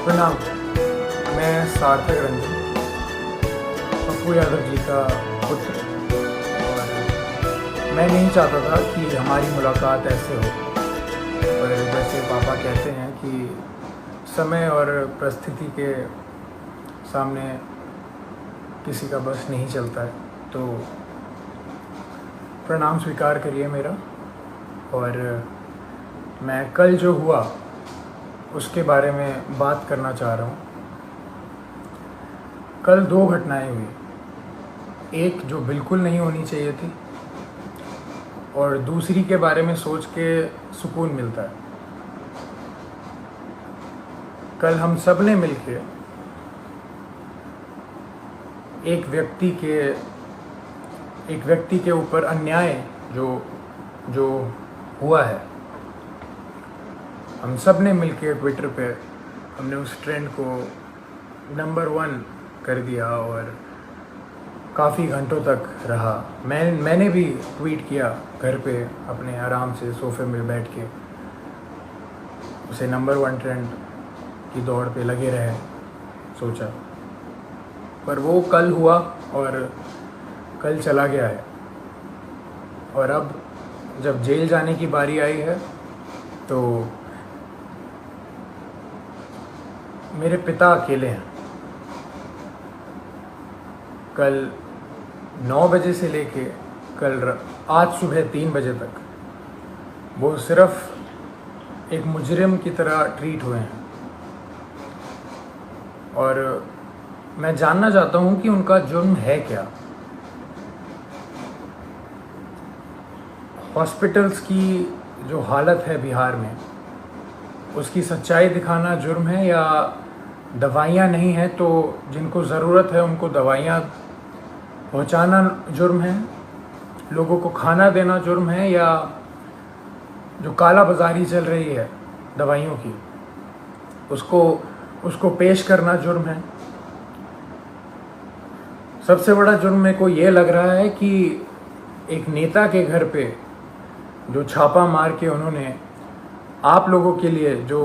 प्रणाम। मैं सार्थक रंजन, पप्पू यादव जी का पुत्र, और मैं नहीं चाहता था कि हमारी मुलाकात ऐसे हो। और जैसे पापा कहते हैं कि समय और परिस्थिति के सामने किसी का बस नहीं चलता है, तो प्रणाम स्वीकार करिए मेरा। और मैं कल जो हुआ उसके बारे में बात करना चाह रहा हूँ। कल दो घटनाएं हुई, एक जो बिल्कुल नहीं होनी चाहिए थी और दूसरी के बारे में सोच के सुकून मिलता है। कल हम सब ने मिलके एक व्यक्ति के ऊपर अन्याय जो हुआ है, हम सब ने मिलके ट्विटर पे हमने उस ट्रेंड को नंबर 1 कर दिया और काफ़ी घंटों तक रहा। मैंने भी ट्वीट किया घर पे अपने आराम से सोफे में बैठ के, उसे नंबर 1 ट्रेंड की दौड़ पे लगे रहे सोचा। पर वो कल हुआ और कल चला गया है। और अब जब जेल जाने की बारी आई है तो मेरे पिता अकेले हैं। कल 9 बजे से लेके आज सुबह 3 बजे तक वो सिर्फ एक मुजरिम की तरह ट्रीट हुए हैं। और मैं जानना चाहता हूँ कि उनका जुर्म है क्या। हॉस्पिटल्स की जो हालत है बिहार में, उसकी सच्चाई दिखाना जुर्म है, या दवाइयाँ नहीं हैं तो जिनको ज़रूरत है उनको दवाइयाँ पहुँचाना जुर्म है, लोगों को खाना देना जुर्म है, या जो काला बाजारी चल रही है दवाइयों की उसको पेश करना जुर्म है। सबसे बड़ा जुर्म मेरे को ये लग रहा है कि एक नेता के घर पे जो छापा मार के उन्होंने आप लोगों के लिए जो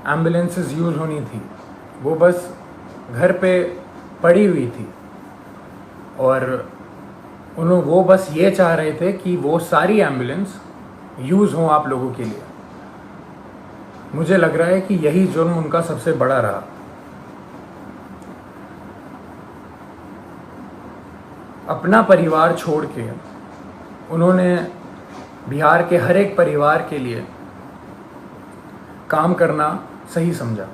एम्बुलेंसेस यूज़ होनी थी वो बस घर पे पड़ी हुई थी, और वो बस ये चाह रहे थे कि वो सारी एम्बुलेंस यूज़ हों आप लोगों के लिए। मुझे लग रहा है कि यही जुर्म उनका सबसे बड़ा रहा। अपना परिवार छोड़ के उन्होंने बिहार के हर एक परिवार के लिए काम करना सही समझा।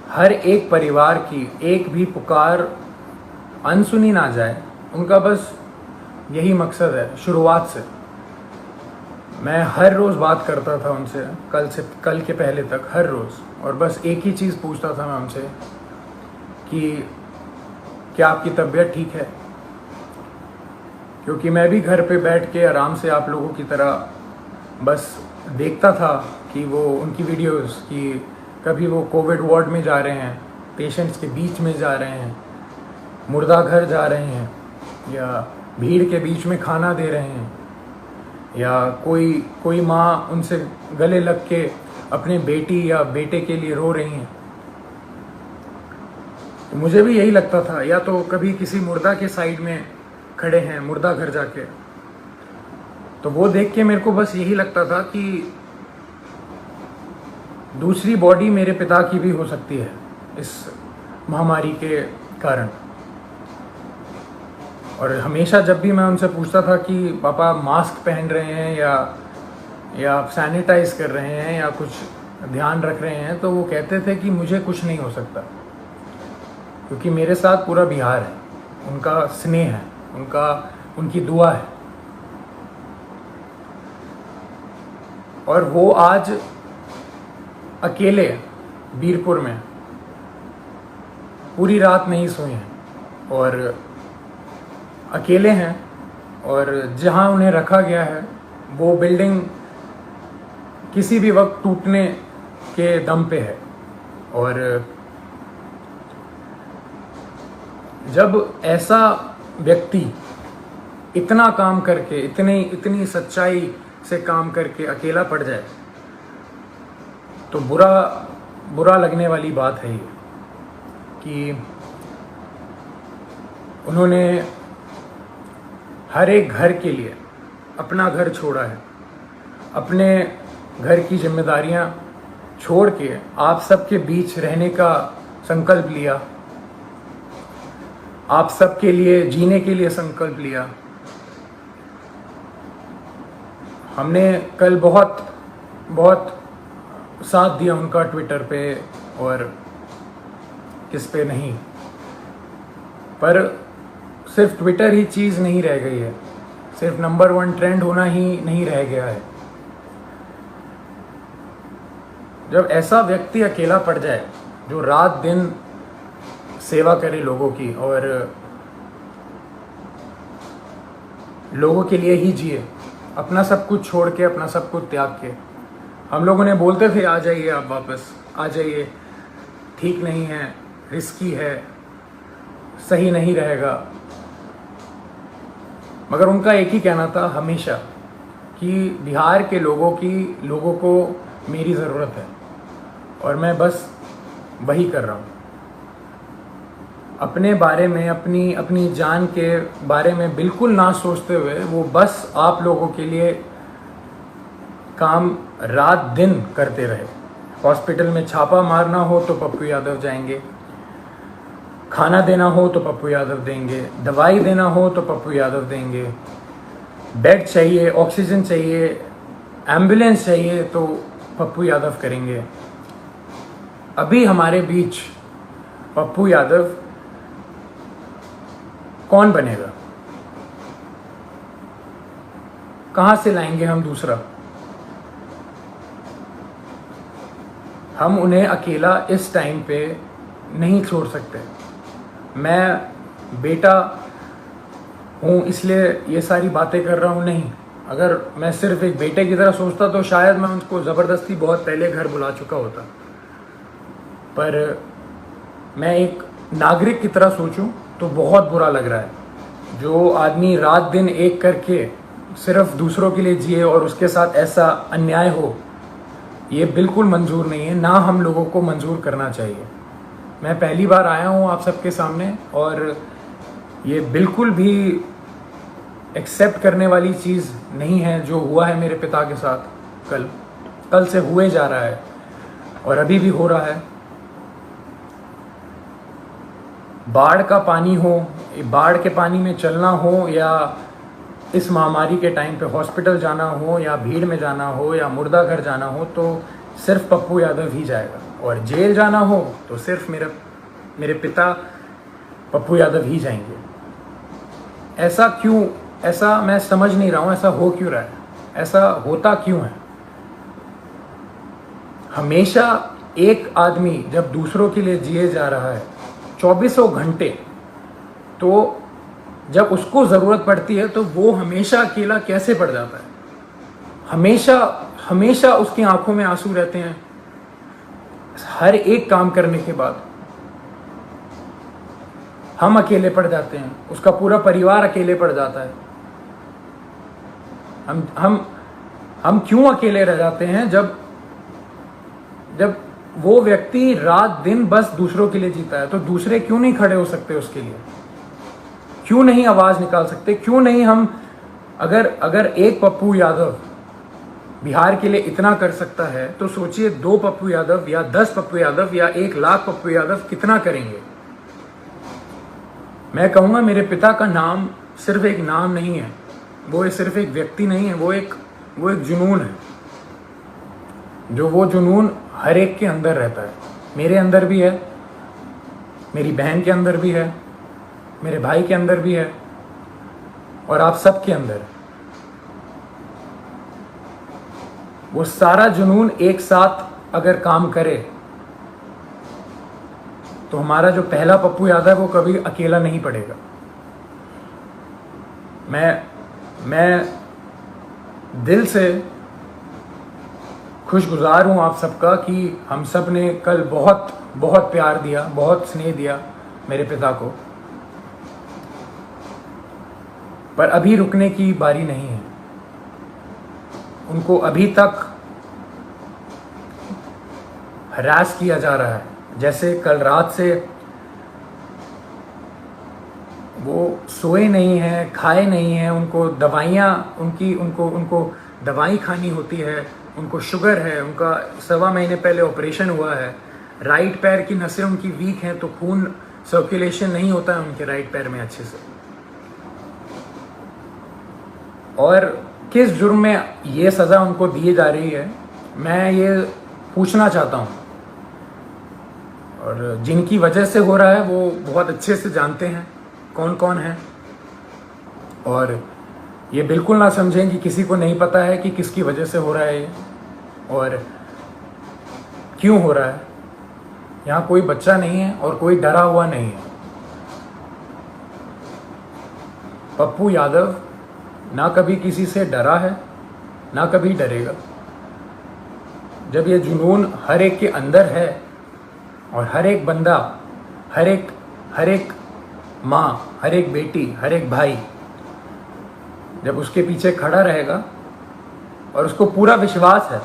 हर एक परिवार की एक भी पुकार अनसुनी ना जाए, उनका बस यही मकसद है। शुरुआत से मैं हर रोज़ बात करता था उनसे, कल के पहले तक हर रोज़, और बस एक ही चीज़ पूछता था मैं उनसे कि क्या आपकी तबीयत ठीक है। क्योंकि मैं भी घर पे बैठ के आराम से आप लोगों की तरह बस देखता था कि वो उनकी वीडियोस, कि कभी वो कोविड वार्ड में जा रहे हैं, पेशेंट्स के बीच में जा रहे हैं, मुर्दा घर जा रहे हैं, या भीड़ के बीच में खाना दे रहे हैं, या कोई माँ उनसे गले लग के अपने बेटी या बेटे के लिए रो रही हैं। तो मुझे भी यही लगता था, या तो कभी किसी मुर्दा के साइड में खड़े हैं मुर्दा घर जाके, तो वो देख के मेरे को बस यही लगता था कि दूसरी बॉडी मेरे पिता की भी हो सकती है इस महामारी के कारण। और हमेशा जब भी मैं उनसे पूछता था कि पापा मास्क पहन रहे हैं या सैनिटाइज कर रहे हैं या कुछ ध्यान रख रहे हैं, तो वो कहते थे कि मुझे कुछ नहीं हो सकता, क्योंकि मेरे साथ पूरा बिहार है, उनका स्नेह है, उनकी दुआ है। और वो आज अकेले बीरपुर में पूरी रात नहीं सोए हैं और अकेले हैं, और जहां उन्हें रखा गया है वो बिल्डिंग किसी भी वक्त टूटने के दम पे है। और जब ऐसा व्यक्ति इतना काम करके, इतनी सच्चाई से काम करके अकेला पड़ जाए, तो बुरा लगने वाली बात है ये कि उन्होंने हर एक घर के लिए अपना घर छोड़ा है, अपने घर की जिम्मेदारियां छोड़ के आप सबके बीच रहने का संकल्प लिया, आप सबके लिए जीने के लिए संकल्प लिया। हमने कल बहुत साथ दिया उनका ट्विटर पे और किस पे नहीं, पर सिर्फ ट्विटर ही चीज़ नहीं रह गई है, सिर्फ नंबर 1 ट्रेंड होना ही नहीं रह गया है। जब ऐसा व्यक्ति अकेला पड़ जाए जो रात दिन सेवा करे लोगों की और लोगों के लिए ही जिए, अपना सब कुछ छोड़ के, अपना सब कुछ त्याग के। हम लोगों ने बोलते थे आ जाइए, आप वापस आ जाइए, ठीक नहीं है, रिस्की है, सही नहीं रहेगा। मगर उनका एक ही कहना था हमेशा कि बिहार के लोगों को मेरी ज़रूरत है और मैं बस वही कर रहा हूँ। अपने बारे में, अपनी जान के बारे में बिल्कुल ना सोचते हुए वो बस आप लोगों के लिए काम रात दिन करते रहे। हॉस्पिटल में छापा मारना हो तो पप्पू यादव जाएंगे, खाना देना हो तो पप्पू यादव देंगे, दवाई देना हो तो पप्पू यादव देंगे, बेड चाहिए, ऑक्सीजन चाहिए, एम्बुलेंस चाहिए तो पप्पू यादव करेंगे। अभी हमारे बीच पप्पू यादव कौन बनेगा? कहाँ से लाएंगे हम दूसरा? हम उन्हें अकेला इस टाइम पे नहीं छोड़ सकते। मैं बेटा हूँ इसलिए ये सारी बातें कर रहा हूँ, नहीं। अगर मैं सिर्फ एक बेटे की तरह सोचता तो शायद मैं उनको ज़बरदस्ती बहुत पहले घर बुला चुका होता, पर मैं एक नागरिक की तरह सोचूं तो बहुत बुरा लग रहा है। जो आदमी रात दिन एक करके सिर्फ दूसरों के लिए जिए और उसके साथ ऐसा अन्याय हो, ये बिल्कुल मंजूर नहीं है, ना हम लोगों को मंजूर करना चाहिए। मैं पहली बार आया हूँ आप सबके सामने और ये बिल्कुल भी एक्सेप्ट करने वाली चीज़ नहीं है जो हुआ है मेरे पिता के साथ। कल से हुए जा रहा है और अभी भी हो रहा है। बाढ़ का पानी हो, बाढ़ के पानी में चलना हो, या इस महामारी के टाइम पे हॉस्पिटल जाना हो, या भीड़ में जाना हो, या मुर्दा घर जाना हो, तो सिर्फ पप्पू यादव ही जाएगा। और जेल जाना हो तो सिर्फ मेरे पिता पप्पू यादव ही जाएंगे। ऐसा क्यों? ऐसा मैं समझ नहीं रहा हूँ, ऐसा हो क्यों रहा है? ऐसा होता क्यों है? हमेशा एक आदमी जब दूसरों के लिए जिए जा रहा है 24 घंटे, तो जब उसको ज़रूरत पड़ती है तो वो हमेशा अकेला कैसे पड़ जाता है? हमेशा उसकी आंखों में आंसू रहते हैं हर एक काम करने के बाद। हम अकेले पड़ जाते हैं, उसका पूरा परिवार अकेले पड़ जाता है। हम क्यों अकेले रह जाते हैं जब वो व्यक्ति रात दिन बस दूसरों के लिए जीता है? तो दूसरे क्यों नहीं खड़े हो सकते उसके लिए? क्यों नहीं आवाज निकाल सकते? क्यों नहीं हम, अगर एक पप्पू यादव बिहार के लिए इतना कर सकता है तो सोचिए 2 पप्पू यादव या 10 पप्पू यादव या 1 लाख पप्पू यादव कितना करेंगे। मैं कहूँगा मेरे पिता का नाम सिर्फ एक नाम नहीं है, वो सिर्फ एक व्यक्ति नहीं है, वो एक जुनून है। वो जुनून हर एक के अंदर रहता है। मेरे अंदर भी है, मेरी बहन के अंदर भी है, मेरे भाई के अंदर भी है, और आप सब के अंदर। वो सारा जुनून एक साथ अगर काम करे तो हमारा जो पहला पप्पू यादव है वो कभी अकेला नहीं पड़ेगा। मैं दिल से खुशगुजार हूँ आप सबका कि हम सब ने कल बहुत बहुत प्यार दिया, बहुत स्नेह दिया मेरे पिता को, पर अभी रुकने की बारी नहीं है। उनको अभी तक हरास किया जा रहा है। जैसे कल रात से वो सोए नहीं हैं, खाए नहीं हैं, उनको दवाइयाँ उनको दवाई खानी होती है, उनको शुगर है, उनका 1.25 महीने पहले ऑपरेशन हुआ है, राइट पैर की नसें उनकी वीक हैं तो खून सर्कुलेशन नहीं होता है उनके राइट पैर में अच्छे से। और किस जुर्म में ये सज़ा उनको दी जा रही है, मैं ये पूछना चाहता हूँ। और जिनकी वजह से हो रहा है वो बहुत अच्छे से जानते हैं कौन कौन है, और ये बिल्कुल ना समझें कि किसी को नहीं पता है कि किसकी वजह से हो रहा है ये और क्यों हो रहा है। यहाँ कोई बच्चा नहीं है और कोई डरा हुआ नहीं है। पप्पू यादव ना कभी किसी से डरा है, ना कभी डरेगा। जब ये जुनून हर एक के अंदर है और हर एक बंदा, हर एक माँ, हर एक बेटी, हर एक भाई जब उसके पीछे खड़ा रहेगा और उसको पूरा विश्वास है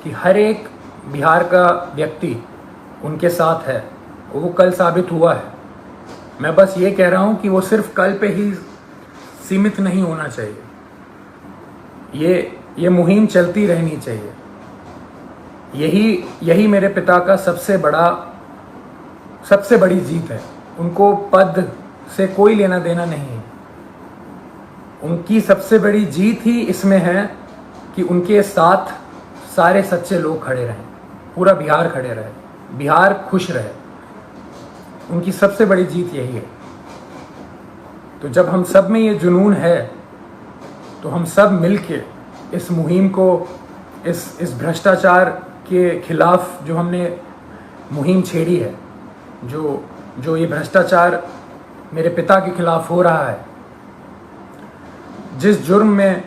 कि हर एक बिहार का व्यक्ति उनके साथ है, वो कल साबित हुआ है। मैं बस ये कह रहा हूँ कि वो सिर्फ कल पे ही सीमित नहीं होना चाहिए, ये मुहिम चलती रहनी चाहिए। यही मेरे पिता का सबसे बड़ी जीत है। उनको पद से कोई लेना देना नहीं है। उनकी सबसे बड़ी जीत ही इसमें है कि उनके साथ सारे सच्चे लोग खड़े रहें, पूरा बिहार खड़े रहे, बिहार खुश रहे। उनकी सबसे बड़ी जीत यही है। तो जब हम सब में ये जुनून है तो हम सब मिलके इस मुहिम को, इस भ्रष्टाचार के खिलाफ जो हमने मुहिम छेड़ी है, जो ये भ्रष्टाचार मेरे पिता के खिलाफ हो रहा है, जिस जुर्म में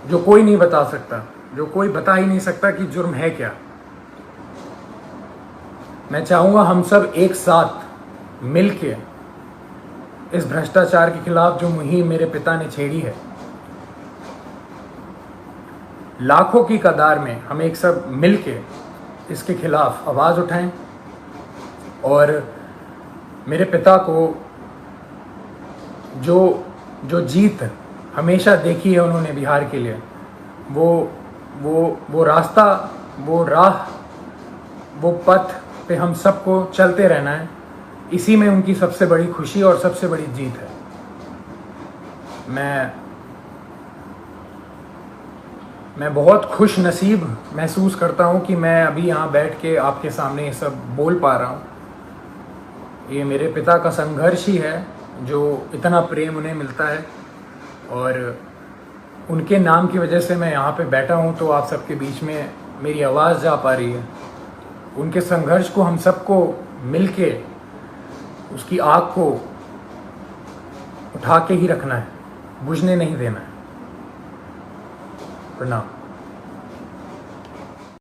जो कोई नहीं बता सकता, जो कोई बता ही नहीं सकता कि जुर्म है क्या। मैं चाहूँगा हम सब एक साथ मिलके इस भ्रष्टाचार के खिलाफ जो मुहिम मेरे पिता ने छेड़ी है, लाखों की कतार में हम एक सब मिलके इसके खिलाफ आवाज़ उठाएं और मेरे पिता को जो जीत हमेशा देखी है उन्होंने बिहार के लिए, वो रास्ता, वो राह, वो पथ पे हम सबको चलते रहना है। इसी में उनकी सबसे बड़ी खुशी और सबसे बड़ी जीत है। मैं बहुत खुश नसीब महसूस करता हूँ कि मैं अभी यहाँ बैठ के आपके सामने ये सब बोल पा रहा हूँ। ये मेरे पिता का संघर्ष ही है जो इतना प्रेम उन्हें मिलता है, और उनके नाम की वजह से मैं यहाँ पे बैठा हूँ तो आप सबके बीच में मेरी आवाज़ जा पा रही है। उनके संघर्ष को हम सबको मिलके उसकी आग को उठा के ही रखना है, बुझने नहीं देना है। प्रणाम।